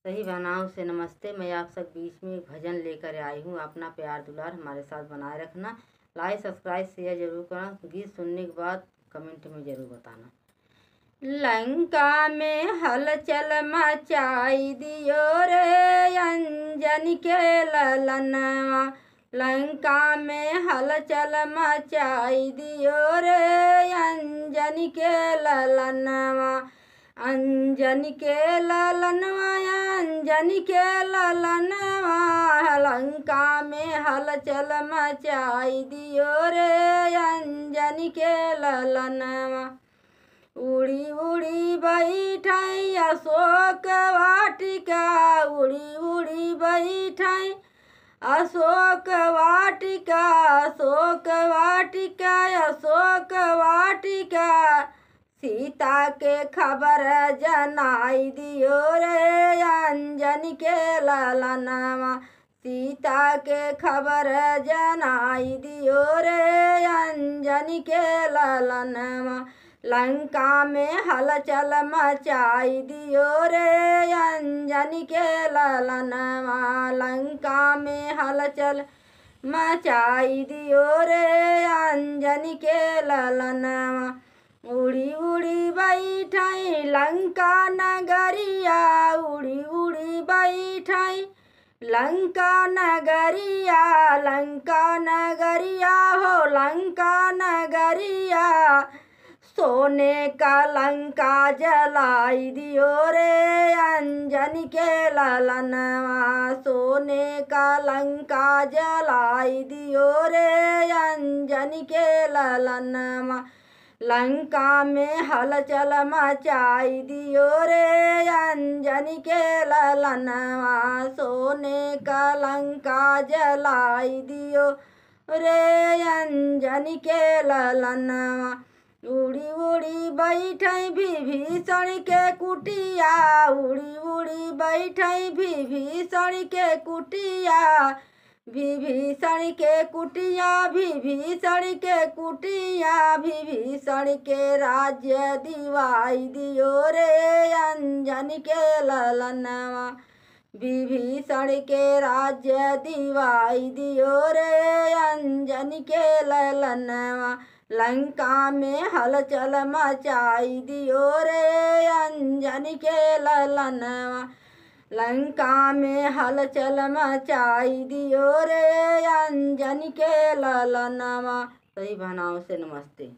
सही भावनाओं से नमस्ते। मैं आप सब बीच में एक भजन लेकर आई हूँ। अपना प्यार दुलार हमारे साथ बनाए रखना। लाइक सब्सक्राइब शेयर जरूर करना। गीत सुनने के बाद कमेंट में जरूर बताना। लंका में हलचल मचाई दियो रे अंजनी के ललनवा। लंका में हलचल मचाई दियो रे अंजनी के ललनवा। अंजनी के ललनवा अंजनी के ललनवा। लंका में हलचल मचाई दियो रे अंजनी के ललनवा। उड़ी उड़ी बैठाई अशोक वाटिका। उड़ी उड़ी बैठाई अशोक वाटिका। अशोक वाटिका अशोक वाटिका। सीता के खबर जनाई दियो रे अंजनी के ललनवा। सीता के खबर जनाई दियो रे अंजनी के ललनवा। लंका में हलचल मचाई दियो रे अंजनी के ललनवा। लंका में हलचल मचाई दियो रे अंजनी के ललनवा। उड़ी उड़ी बैठाई लंका नगरिया। उड़ी उड़ी बैठाई लंका नगरिया। लंका नगरिया हो लंका नगरिया। सोने का लंका जलाई दियो रे अंजनी के ललनवा। सोने का लंका जलाई दियो रे अंजनी के ललनवा। लंका में हलचल मचाई दियो रे अंजनी के ललनवा। सोने का लंका जलाई दियो रे अंजनी के ललनवा। उड़ी उड़ी बैठाई विभीषण के कुटिया। उड़ी उड़ी बैठाई विभीषण के कुटिया। विभीषण के कुटिया विभीषण के कुटिया। विभीषण के राज्य दिवाई दियो रे अंजनी के ललनवा। विभीषण के राज्य दिवाई दियो रे अंजनी के ललनवा। लंका में हलचल मचाई दियो रे अंजनी के ललनवा। लंका में हलचल मचाई दियो रे अंजनी के ललनवा। सही भावनाओं से नमस्ते।